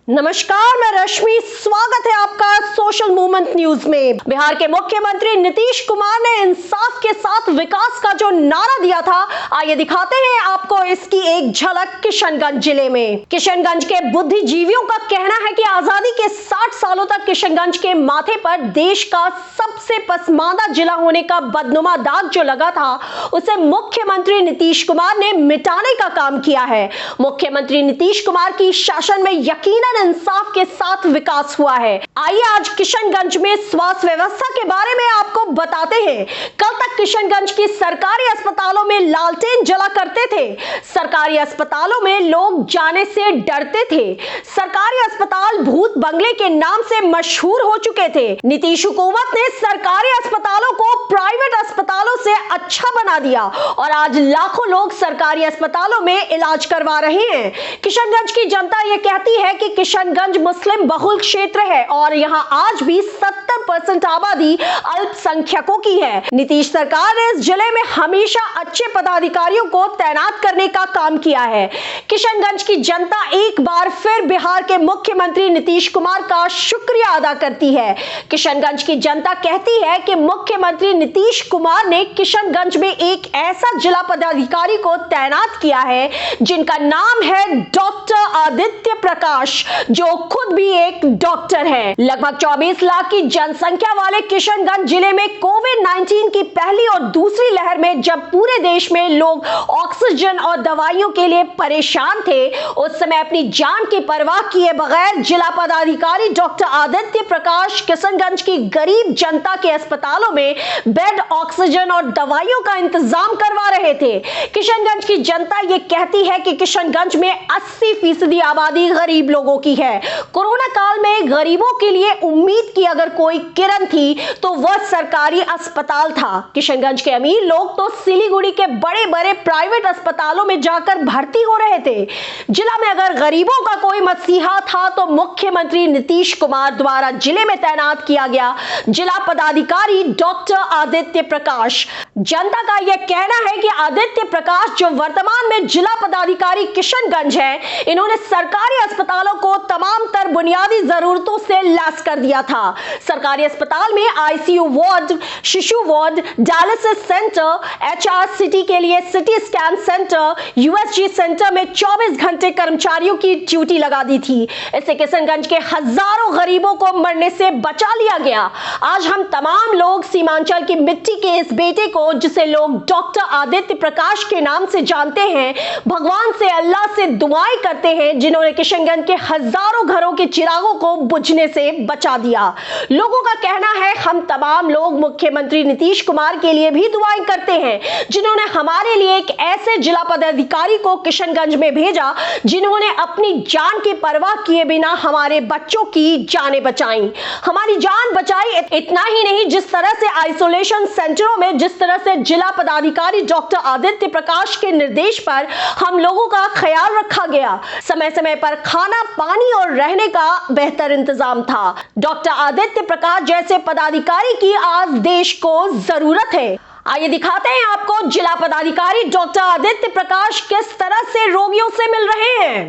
नमस्कार, मैं रश्मि। स्वागत है आपका सोशल मूवमेंट न्यूज में। बिहार के मुख्यमंत्री नीतीश कुमार ने इंसाफ के साथ विकास का जो नारा दिया था, आइए दिखाते हैं आपको इसकी एक झलक किशनगंज जिले में। किशनगंज के बुद्धिजीवियों का कहना है कि आजादी के 60 सालों तक किशनगंज के माथे पर देश का सबसे पसमानदा जिला होने का बदनुमा दाग जो लगा था, उसे मुख्यमंत्री नीतीश कुमार ने मिटाने का काम किया है। मुख्यमंत्री नीतीश कुमार की शासन में यकीनन इंसाफ के साथ विकास हुआ है। आइए आज किशनगंज में स्वास्थ्य व्यवस्था के बारे में आपको बताते हैं। कल तक किशनगंज की सरकारी अस्पतालों में लालटेन जला करते थे। सरकारी अस्पतालों में लोग जाने से डरते थे। सरकारी अस्पताल भूत बंगले के नाम से मशहूर हो चुके थे। नीतीश हुकूमत ने सरकारी अस्पतालों को प्राइवेट अस्पतालों से अच्छा बना दिया और आज लाखों लोग सरकारी अस्पतालों में इलाज करवा रहे हैं। किशनगंज की जनता यह कहती है कि किशनगंज मुस्लिम बहुल क्षेत्र है और यहां आज भी 70% आबादी अल्पसंख्यकों की है। नीतीश सरकार ने इस जिले में हमेशा अच्छे पदाधिकारियों को तैनात करने का काम किया है। किशनगंज की जनता एक बार फिर बिहार के मुख्यमंत्री नीतीश कुमार का शुक्रिया अदा करती है। किशनगंज की जनता कहती है कि मुख्यमंत्री नीतीश कुमार ने किशनगंज में एक ऐसा जिला पदाधिकारी को तैनात किया है जिनका नाम है डॉक्टर आदित्य प्रकाश, जो खुद भी एक डॉक्टर है। लगभग 24 लाख की जनसंख्या वाले किशनगंज जिले में कोविड-19 की पहली और दूसरी लहर में जब पूरे देश में लोग ऑक्सीजन और दवाइयों के लिए परेशान थे, उस समय अपनी जान की परवाह किए बगैर जिला पदाधिकारी डॉक्टर आदित्य प्रकाश किशनगंज की गरीब जनता के अस्पतालों में बेड, ऑक्सीजन और दवाइयों का इंतजाम करवा रहे थे। किशनगंज की जनता ये कहती है कि किशनगंज में 80% आबादी गरीब लोगों की है। कोरोना काल में गरीबों के लिए उम्मीद की अगर कोई किरण थी तो वह सरकारी अस्पताल था। किशनगंज के अमीर लोग तो सिलीगुड़ी के बड़े बड़े प्राइवेट अस्पतालों में जाकर भर्ती हो रहे थे। जिला में अगर गरीबों का कोई मसीहा था तो मुख्यमंत्री नीतीश कुमार द्वारा जिले में तैनात किया गया जिला पदाधिकारी डॉक्टर आदित्य प्रकाश। जनता का यह कहना है कि आदित्य प्रकाश जो वर्तमान में जिला पदाधिकारी किशनगंज है, इन्होंने सरकारी अस्पतालों को तमाम तर बुनियादी जरूरतों से लैस कर दिया था। सरकारी अस्पताल में आईसीयू वार्ड, शिशु वार्ड, डायलिसिस सेंटर, HRCT के लिए CT scan centre, USG centre में 24 घंटे कर्मचारियों की ड्यूटी लगा दी थी। इससे किशनगंज के हजारों गरीबों को मरने से बचा लिया गया। आज हम तमाम लोग सीमांचल की मिट्टी के इस बेटे को, जिसे लोग डॉक्टर आदित्य प्रकाश के नाम से जानते हैं, भगवान से, अल्लाह से दुआएं करते हैं जिन्होंने किशनगंज के हजारों घरों के चिरागों को बुझने से बचा दिया। लोगों का कहना है हम तमाम लोग मुख्यमंत्री नीतीश कुमार के लिए भी दुआएं करते हैं जिन्होंने हमारे लिए एक ऐसे जिला पदाधिकारी को किशनगंज में भेजा जिन्होंने अपनी जान की परवाह किए बिना हमारे बच्चों की जानें बचाई, हमारी जान बचाई। इतना ही नहीं, जिस तरह से आइसोलेशन सेंटरों में जिस तरह से जिला पदाधिकारी डॉक्टर आदित्य प्रकाश के निर्देश पर हम लोगों का ख्याल रखा गया, समय समय पर खाना, पानी और रहने का बेहतर इंतजाम था। डॉक्टर आदित्य प्रकाश जैसे पदाधिकारी की आज देश को जरूरत है। आइए दिखाते हैं आपको जिला पदाधिकारी डॉक्टर आदित्य प्रकाश किस तरह से रोगियों से मिल रहे हैं।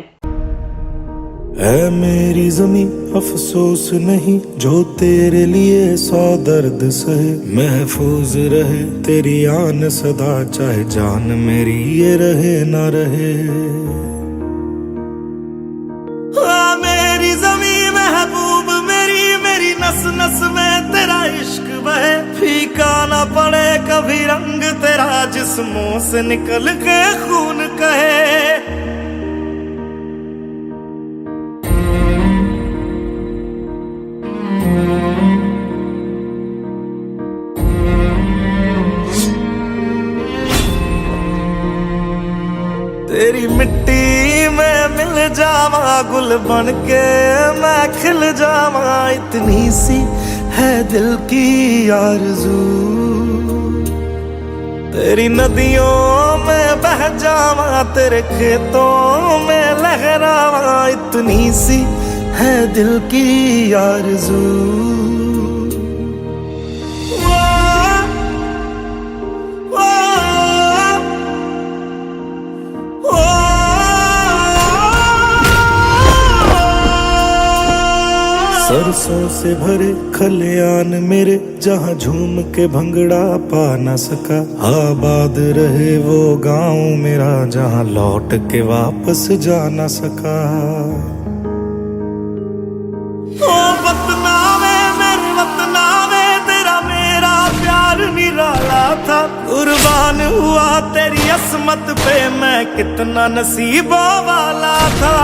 ऐ मेरी ज़मीं अफसोस नहीं, जो तेरे लिए 100 दर्द सहे, महफूज रहे तेरी आन सदा, चाहे जान मेरी ये रहे ना रहे। मेरी ज़मीं महबूब मेरी, मेरी नस नस में तेरा इश्क बहे, फीका ना पड़े कभी रंग तेरा, जिस्मों से निकल के खून कहे। तेरी मिट्टी में मिल जावा, गुल बन के मैं खिल जावा, इतनी सी है दिल की आरज़ू। तेरी नदियों में बह जावा, तेरे खेतों में लहरावा, इतनी सी है दिल की आरज़ू। सरसों से भरे खलियान मेरे, जहाँ झूम के भंगड़ा पा न सका। आबाद रहे वो गांव मेरा, जहाँ लौट के वापस जा न सका। ओ वतना वे मेरे वतना वे, तेरा मेरा प्यार निराला था। कुर्बान हुआ तेरी असमत पे, मैं कितना नसीबों वाला था।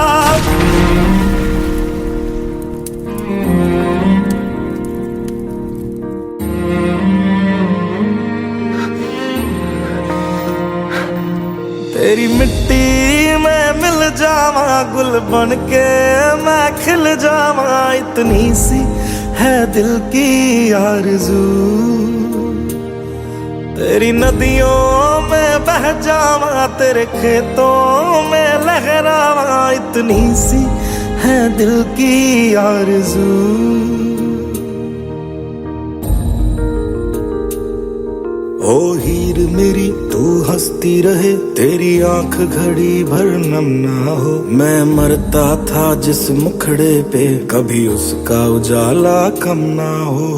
तेरी मिट्टी में मिल जावा, गुल बन के मैं खिल जावा। इतनी सी है दिल की आरज़ू, तेरी नदियों में बह जावा, तेरे खेतों में लहरावा। इतनी सी है दिल की आरज़ू। ओ हीर मेरी तू हंसती रहे, तेरी आंख घड़ी भर नम ना हो। मैं मरता था जिस मुखड़े पे, कभी उसका उजाला कम ना हो।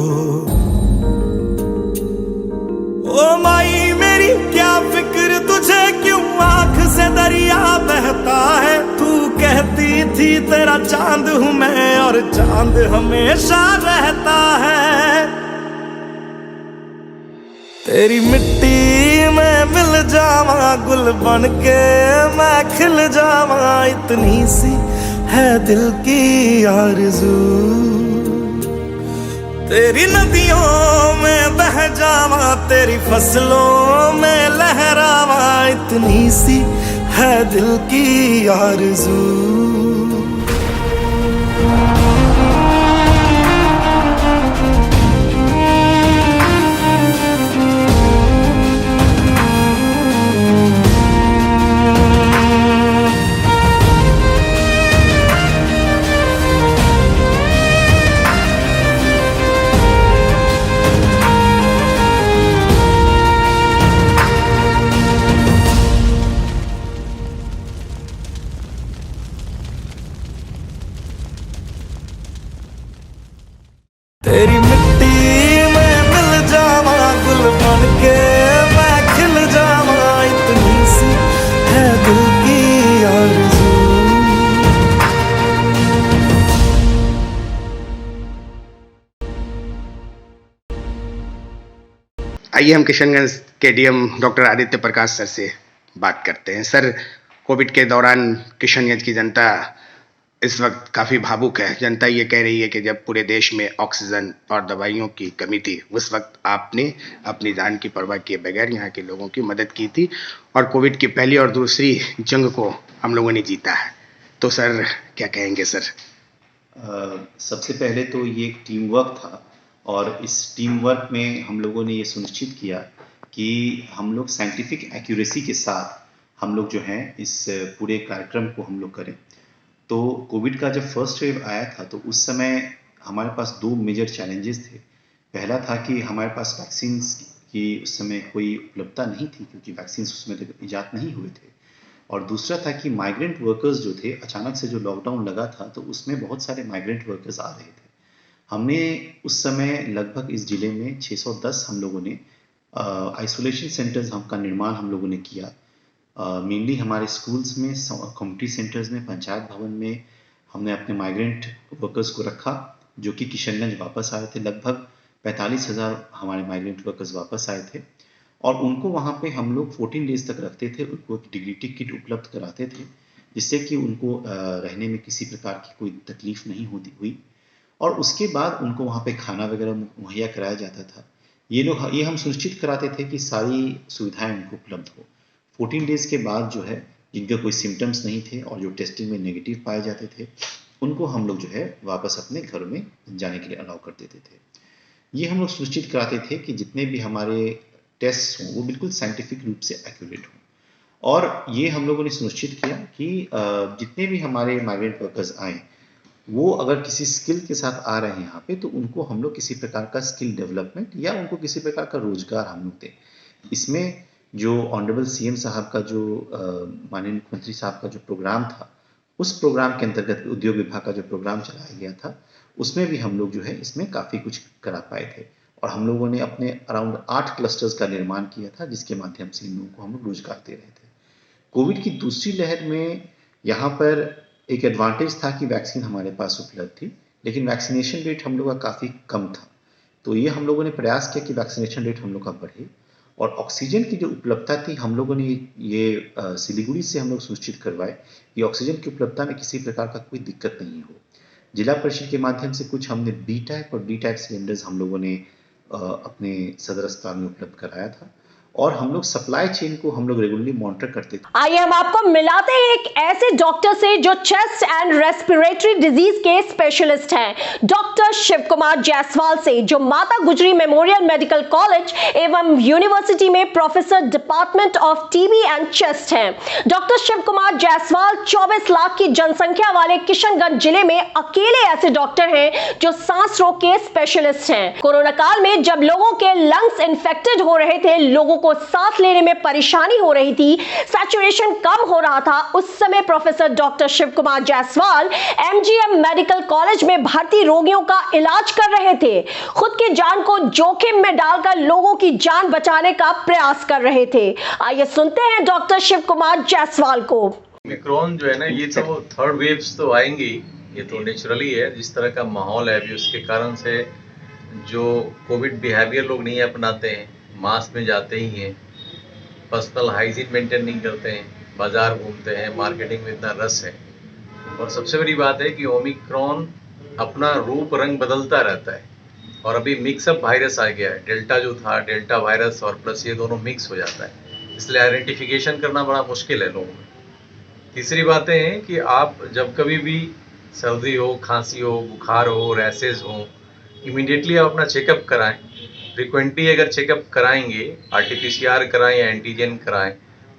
ओ माई मेरी क्या फिक्र तुझे, क्यों आंख से दरिया बहता है। तू कहती थी तेरा चांद हूँ मैं, और चांद हमेशा रहता है। तेरी मिट्टी में मिल जावा, गुल बन के मैं खिल जावा। इतनी सी है दिल की आरज़ू, तेरी नदियों में बह जावा, तेरी फसलों में लहरावा। इतनी सी है दिल की आरज़ू। तेरी मिट्टी में मिल जावा, गुल बन के मैं खिल जावा। इतनी सी है दिल की आरज़ू। आइए हम किशनगंज के डीएम डॉक्टर आदित्य प्रकाश सर से बात करते हैं। सर, कोविड के दौरान किशनगंज की जनता इस वक्त काफ़ी भावुक है। जनता ये कह रही है कि जब पूरे देश में ऑक्सीजन और दवाइयों की कमी थी, उस वक्त आपने अपनी जान की परवाह किए बगैर यहाँ के लोगों की मदद की थी, और कोविड की पहली और दूसरी जंग को हम लोगों ने जीता है। तो सर, क्या कहेंगे सर? सबसे पहले तो ये एक टीम वर्क था, और इस टीम वर्क में हम लोगों ने ये सुनिश्चित किया कि हम लोग साइंटिफिक एक्यूरेसी के साथ हम लोग जो हैं इस पूरे कार्यक्रम को हम लोग करें। तो कोविड का जब फर्स्ट वेव आया था, तो उस समय हमारे पास दो मेजर चैलेंजेस थे। पहला था कि हमारे पास वैक्सीन्स की उस समय कोई उपलब्धता नहीं थी, क्योंकि वैक्सीन्स उसमें इजाद नहीं हुए थे। और दूसरा था कि माइग्रेंट वर्कर्स जो थे, अचानक से जो लॉकडाउन लगा था, तो उसमें बहुत सारे माइग्रेंट वर्कर्स आ रहे थे। हमने उस समय लगभग इस जिले में 610 हम लोगों ने आइसोलेशन सेंटर्स का निर्माण हम लोगों ने किया। मेनली हमारे स्कूल्स में, कम्युनिटी सेंटर्स में, पंचायत भवन में हमने अपने माइग्रेंट वर्कर्स को रखा, जो कि किशनगंज वापस आए थे। लगभग 45,000 हमारे माइग्रेंट वर्कर्स वापस आए थे, और उनको वहाँ पे हम लोग 14 डेज तक रखते थे। उनको एक डिग्निटी किट उपलब्ध कराते थे, जिससे कि उनको रहने में किसी प्रकार की कोई तकलीफ नहीं हुई। और उसके बाद उनको वहाँ पे खाना वगैरह मुहैया कराया जाता था। ये हम सुनिश्चित कराते थे कि सारी सुविधाएं उनको उपलब्ध हो। 14 डेज के बाद जो है, जिनका कोई सिम्टम्स नहीं थे और जो टेस्टिंग में नेगेटिव पाए जाते थे, उनको हम लोग जो है वापस अपने घर में जाने के लिए अलाउ कर देते थे। ये हम लोग सुनिश्चित कराते थे कि जितने भी हमारे टेस्ट हों वो बिल्कुल साइंटिफिक रूप से एक्यूरेट हों। और ये हम लोगों ने सुनिश्चित किया कि जितने भी हमारे माइग्रेंट वर्कर्स आए, वो अगर किसी स्किल के साथ आ रहे हैं यहाँ पे, तो उनको हम लोग किसी प्रकार का स्किल डेवलपमेंट या उनको किसी प्रकार का रोजगार हम लोग दें। इसमें जो ऑनरेबल सीएम साहब का जो माननीय मुख्यमंत्री साहब का जो प्रोग्राम था, उस प्रोग्राम के अंतर्गत उद्योग विभाग का जो प्रोग्राम चलाया गया था उसमें भी हम लोग जो है इसमें काफ़ी कुछ करा पाए थे। और हम लोगों ने अपने अराउंड 8 क्लस्टर्स का निर्माण किया था जिसके माध्यम से इन लोगों को हम लोग रोजगार दे रहे थे। कोविड की दूसरी लहर में यहाँ पर एक एडवांटेज था कि वैक्सीन हमारे पास उपलब्ध थी, लेकिन वैक्सीनेशन रेट हम लोग का काफ़ी कम था। तो ये हम लोगों ने प्रयास किया कि वैक्सीनेशन रेट हम लोग का बढ़े, और ऑक्सीजन की जो उपलब्धता थी हम लोगों ने ये सिलीगुड़ी से हम लोग सुनिश्चित करवाए कि ऑक्सीजन की उपलब्धता में किसी प्रकार का कोई दिक्कत नहीं हो। जिला परिषद के माध्यम से कुछ हमने बी टाइप और डी टाइप सिलेंडर्स हम लोगों ने अपने सदर अस्पताल में उपलब्ध कराया था, और हम लोग सप्लाई चेन को हम लोग रेगुलरली मॉनिटर करते थे। आइए हम आपको मिलाते हैं एक ऐसे डॉक्टर से जो चेस्ट एंड रेस्पिरेटरी डिजीज के स्पेशलिस्ट हैं, डॉक्टर शिव कुमार जायसवाल से, जो माता गुजरी मेमोरियल मेडिकल कॉलेज एवं यूनिवर्सिटी में professor department of TB and chest हैं। डॉक्टर शिव कुमार जायसवाल 24 लाख की जनसंख्या वाले किशनगंज जिले में अकेले ऐसे डॉक्टर हैं जो सांस रोग के स्पेशलिस्ट हैं। कोरोना काल में जब लोगों के लंग्स इन्फेक्टेड हो रहे थे, लोगों को सांस लेने में परेशानी हो रही थी, सैचुरेशन कम हो रहा था, उस समय professor doctor Shiv Kumar Jaiswal MGM medical college में भर्ती रोगियों का इलाज कर रहे थे। खुद की जान को जोखिम में डालकर लोगों की जान बचाने का प्रयास कर रहे थे। आइए सुनते हैं डॉक्टर शिव कुमार जायसवाल को। ओमिक्रॉन जो है ना, ये तो थर्ड वेव्स तो आएंगी, ये तो नेचुरली है। जिस तरह का माहौल है अभी, उसके कारण से जो कोविड बिहेवियर लोग नहीं अपनाते हैं, मास्क में जाते ही हैं, पर्सनल हाइजीन मेंटेन नहीं करते हैं, बाजार घूमते हैं, मार्केटिंग में इतना रस है। और सबसे बड़ी बात है कि ओमिक्रॉन अपना रूप रंग बदलता रहता है, और अभी मिक्सअप वायरस आ गया है। डेल्टा जो था, डेल्टा वायरस और प्लस ये दोनों मिक्स हो जाता है, इसलिए आइडेंटिफिकेशन करना बड़ा मुश्किल है लोगों में। तीसरी बातें हैं कि आप जब कभी भी सर्दी हो, खांसी हो, बुखार हो, रैसेज हो, इमीडिएटली आप अपना चेकअप कराएं। फ्रिक्वेंटली अगर चेकअप कराएंगे, आरटीपीसीआर कराएं या एंटीजन कराएं,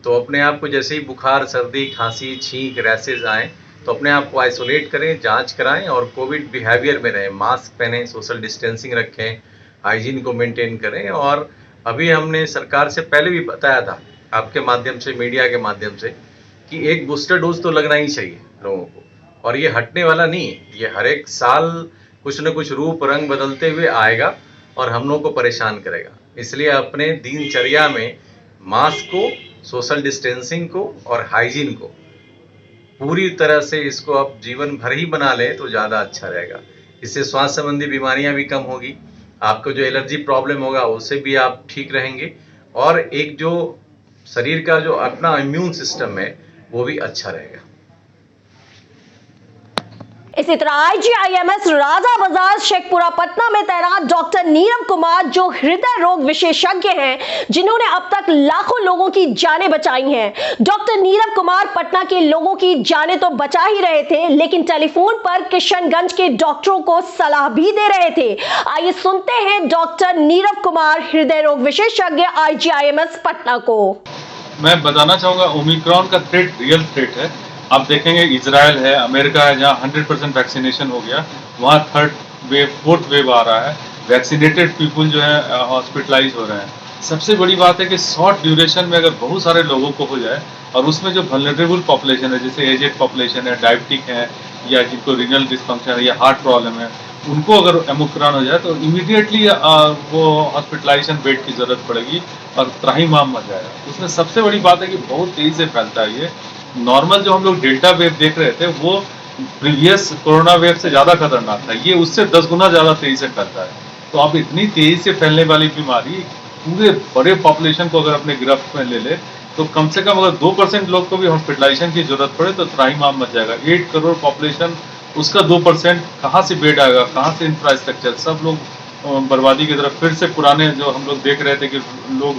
तो अपने आप को जैसे ही बुखार, सर्दी, खांसी, छींक, रैसेज आए तो अपने आप को आइसोलेट करें, जांच कराएं और कोविड बिहेवियर में रहें। मास्क पहनें, सोशल डिस्टेंसिंग रखें, हाइजीन को मेंटेन करें। और अभी हमने सरकार से पहले भी बताया था, आपके माध्यम से, मीडिया के माध्यम से, कि एक बूस्टर डोज तो लगना ही चाहिए लोगों को, और ये हटने वाला नहीं है। ये हर एक साल कुछ न कुछ रूप रंग बदलते हुए आएगा और हम लोग को परेशान करेगा। इसलिए अपने दिनचर्या में मास्क को, सोशल डिस्टेंसिंग को और हाइजीन को पूरी तरह से, इसको आप जीवन भर ही बना लें तो ज़्यादा अच्छा रहेगा। इससे स्वास्थ्य संबंधी बीमारियां भी कम होगी, आपको जो एलर्जी प्रॉब्लम होगा उससे भी आप ठीक रहेंगे, और एक जो शरीर का जो अपना इम्यून सिस्टम है वो भी अच्छा रहेगा। इसी तरह आईजीआईएमएस राजा बाजार शेखपुरा पटना में तैनात डॉक्टर नीरव कुमार, जो हृदय रोग विशेषज्ञ हैं, जिन्होंने अब तक लाखों लोगों की जानें बचाई हैं। डॉक्टर नीरव कुमार पटना के लोगों की जानें तो बचा ही रहे थे, लेकिन टेलीफोन पर किशनगंज के डॉक्टरों को सलाह भी दे रहे थे। आइए सुनते हैं डॉक्टर नीरव कुमार, हृदय रोग विशेषज्ञ, आईजीआईएमएस पटना को। मैं बताना चाहूंगा, ओमिक्रॉन का थ्रेट रियल थ्रेट है। आप देखेंगे इजराइल है, अमेरिका है, जहाँ 100% वैक्सीनेशन हो गया, वहाँ थर्ड वेव, फोर्थ वेव आ रहा है। वैक्सीनेटेड पीपुल जो है हॉस्पिटलाइज हो रहे हैं। सबसे बड़ी बात है कि शॉर्ट ड्यूरेशन में अगर बहुत सारे लोगों को हो जाए, और उसमें जो वल्नरेबल पॉपुलेशन है, जैसे एजेड पॉपुलेशन है, डायबिटिक है, या जिनको रीनल डिस्फंक्शन है या हार्ट प्रॉब्लम है, उनको अगर ओमिक्रॉन हो जाए तो इमीडिएटली वो हॉस्पिटलाइजेशन बेड की जरूरत पड़ेगी और त्राहिमाम मच जाएगा। उसमें सबसे बड़ी बात है कि बहुत तेजी से फैलता है ये। नॉर्मल जो हम लोग डेल्टा वेव देख रहे थे वो प्रीवियस कोरोना वेव से ज़्यादा खतरनाक था, ये उससे 10 गुना ज़्यादा तेजी से फैलता है। तो आप इतनी तेजी से फैलने वाली बीमारी पूरे बड़े पॉपुलेशन को अगर अपने गिरफ्त में ले ले, तो कम से कम अगर 2% लोग को भी हॉस्पिटलाइजेशन की जरूरत पड़े तो त्राहिमाम मच जाएगा। 8 करोड़ पॉपुलेशन, उसका 2%, कहाँ से बेड आएगा, कहाँ से इंफ्रास्ट्रक्चर, सब लोग बर्बादी की तरफ। फिर से पुराने जो हम लोग देख रहे थे कि लोग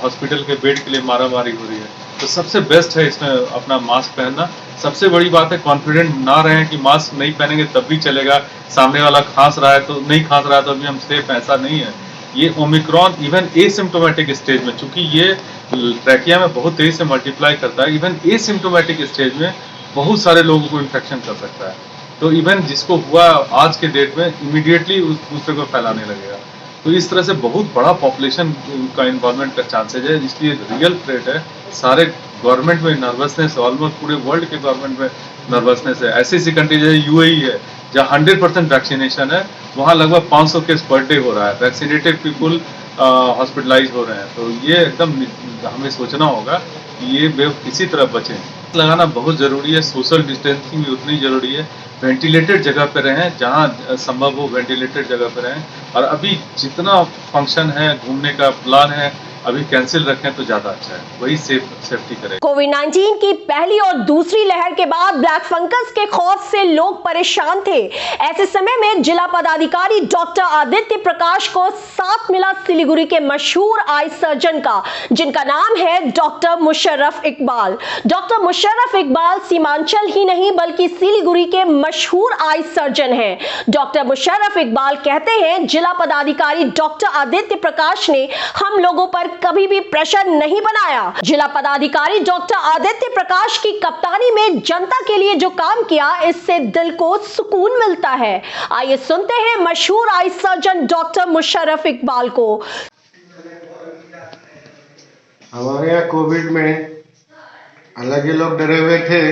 हॉस्पिटल के बेड के लिए मारामारी हो रही है। तो सबसे बेस्ट है इसमें अपना मास्क पहनना। सबसे बड़ी बात है कॉन्फिडेंट ना रहें कि मास्क नहीं पहनेंगे तब भी चलेगा, सामने वाला खांस रहा है तो नहीं खांस रहा है तो अभी हम सेफ, ऐसा नहीं है। ये ओमिक्रॉन इवन एसिम्टोमेटिक स्टेज में, चूंकि ये ट्रैकिया में बहुत तेजी से मल्टीप्लाई करता है, इवन एसिम्टोमेटिक स्टेज में बहुत सारे लोगों को इन्फेक्शन कर सकता है। तो इवन जिसको हुआ आज के डेट में इमीडिएटली उस दूसरे को फैलाने लगेगा। तो इस तरह से बहुत बड़ा पॉपुलेशन का इन्वॉल्वमेंट का चांसेज है, इसलिए रियल थ्रेट है। सारे गवर्नमेंट में नर्वसनेस, ऑलमोस्ट पूरे वर्ल्ड के गवर्नमेंट में नर्वसनेस है। ऐसी कंट्री जैसे यूएई है जहाँ 100% वैक्सीनेशन है, वहाँ लगभग 500 केस पर डे हो रहा है, वैक्सीनेटेड पीपुल हॉस्पिटलाइज हो रहे हैं। तो ये एकदम हमें सोचना होगा कि ये वेव किसी तरह बचे। लगाना बहुत जरूरी है, सोशल डिस्टेंसिंग भी उतनी जरूरी है। वेंटिलेटेड जगह पे रहें, जहाँ संभव हो वेंटिलेटेड जगह पे रहें। और अभी जितना फंक्शन है, घूमने का प्लान है, अभी कैंसिल रखें तो ज्यादा अच्छा है, वही सेफ्टी करें। कोविड-19 की पहली और दूसरी लहर के बाद ब्लैक फंगस के खौफ से लोग परेशान थे। ऐसे समय में जिला पदाधिकारी डॉक्टर आदित्य प्रकाश को साथ मिला सिलीगुड़ी के मशहूर आई सर्जन का, जिनका नाम है डॉक्टर मुशर्रफ इकबाल। डॉक्टर मुशर्रफ इकबाल सीमांचल ही नहीं बल्कि सिलीगुड़ी के मशहूर आई सर्जन हैं। डॉक्टर मुशर्रफ इकबाल कहते हैं, जिला पदाधिकारी डॉक्टर आदित्य प्रकाश ने हम लोगों पर कभी भी प्रेशर नहीं बनाया। जिला पदाधिकारी डॉक्टर आदित्य प्रकाश की कप्तानी में जनता के लिए जो काम किया, इससे दिल को सुकून मिलता है। आइए सुनते हैं मशहूर eye surgeon doctor Musharraf Iqbal को। हमारे यहाँ कोविड में हालांकि लोग डरे हुए थे,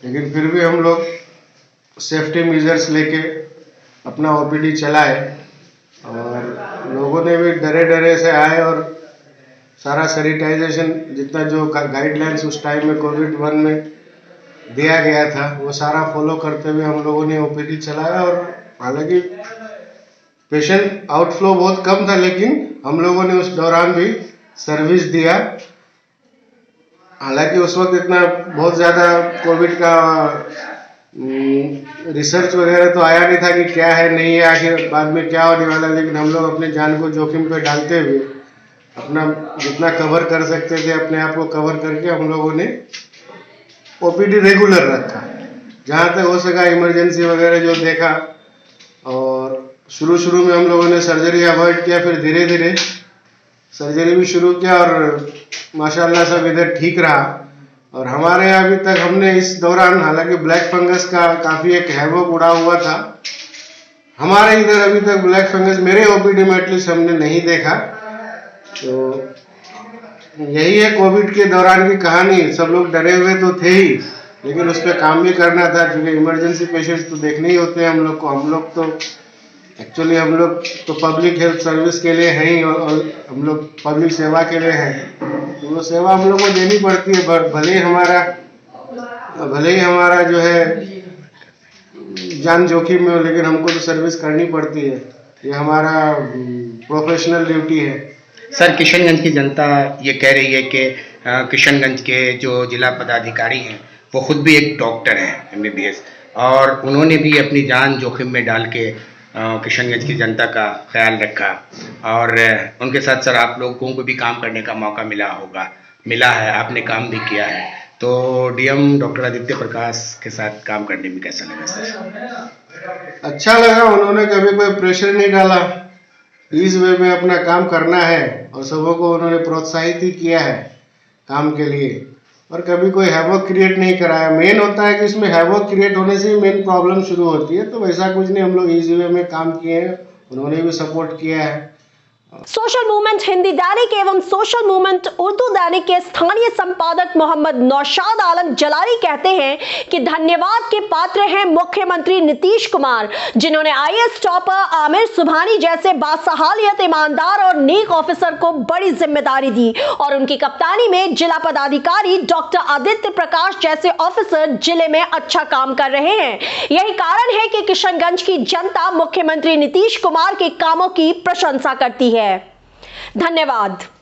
लेकिन फिर भी हम लोग सेफ्टी मेजर्स लेके अपना ओपीडी चलाए और लोगों ने भी डरे डरे से आए और सारा सैनिटाइजेशन जितना जो गाइडलाइंस उस टाइम में कोविड-1 में दिया गया था वो सारा फॉलो करते हुए हम लोगों ने ओपीडी चलाया। और हालांकि पेशेंट आउटफ्लो बहुत कम था, लेकिन हम लोगों ने उस दौरान भी सर्विस दिया। हालांकि उस वक्त इतना बहुत ज़्यादा कोविड का रिसर्च वगैरह तो आया नहीं था कि क्या है नहीं है, आखिर बाद में क्या होने वाला, लेकिन हम लोग अपने जान को जोखिम पे डालते हुए अपना जितना कवर कर सकते थे अपने आप को कवर करके हम लोगों ने ओपीडी रेगुलर रखा। जहाँ तक हो सका इमरजेंसी वगैरह जो देखा, और शुरू में हम लोगों ने सर्जरी अवॉइड किया, फिर धीरे धीरे सर्जरी भी शुरू किया और माशाल्लाह सब इधर ठीक रहा। और हमारे यहाँ अभी तक हमने इस दौरान, हालांकि ब्लैक फंगस का काफ़ी एक हैवोक उड़ा हुआ था, हमारे इधर अभी तक ब्लैक फंगस मेरे ओपीडी में एटलीस्ट हमने नहीं देखा। तो यही है कोविड के दौरान की कहानी। सब लोग डरे हुए तो थे ही, लेकिन उस पर काम भी करना था, क्योंकि इमरजेंसी पेशेंट्स तो देखने ही होते हैं हम लोग को। हम लोग तो पब्लिक हेल्थ सर्विस के लिए हैं ही, और हम लोग पब्लिक सेवा के लिए हैं। तो वो सेवा हम लोग को देनी पड़ती है, भले ही हमारा जो है जान जोखिम में हो, लेकिन हमको तो सर्विस करनी पड़ती है। ये हमारा प्रोफेशनल ड्यूटी है। सर, किशनगंज की जनता ये कह रही है कि किशनगंज के जो जिला पदाधिकारी हैं वो खुद भी एक डॉक्टर हैं MBBS, और उन्होंने भी अपनी जान जोखिम में डाल के किशनगंज की जनता का ख्याल रखा। और उनके साथ सर आप लोगों को भी काम करने का मौका मिला है, आपने काम भी किया है। तो DM डॉक्टर आदित्य प्रकाश के साथ काम करने में कैसा लगा सर? अच्छा लगा, उन्होंने कभी कोई प्रेशर नहीं डाला, इस वे में अपना काम करना है, और सबों को उन्होंने प्रोत्साहित ही किया है काम के लिए, और कभी कोई हैवॉक क्रिएट नहीं कराया। मेन होता है कि इसमें हैवॉक क्रिएट होने से ही मेन प्रॉब्लम शुरू होती है, तो वैसा कुछ नहीं, हम लोग इस वे में काम किए हैं, उन्होंने भी सपोर्ट किया है। सोशल मूवमेंट हिंदी दैनिक एवं सोशल मूवमेंट उर्दू दैनिक के स्थानीय संपादक मोहम्मद नौशाद आलम जलाली कहते हैं कि धन्यवाद के पात्र हैं मुख्यमंत्री नीतीश कुमार, जिन्होंने IAS टॉपर आमिर सुबहानी जैसे बासहालियत, ईमानदार और नेक ऑफिसर को बड़ी जिम्मेदारी दी, और उनकी कप्तानी में जिला पदाधिकारी डॉक्टर आदित्य प्रकाश जैसे ऑफिसर जिले में अच्छा काम कर रहे हैं। यही कारण है कि किशनगंज की जनता मुख्यमंत्री नीतीश कुमार के कामों की प्रशंसा करती है। धन्यवाद।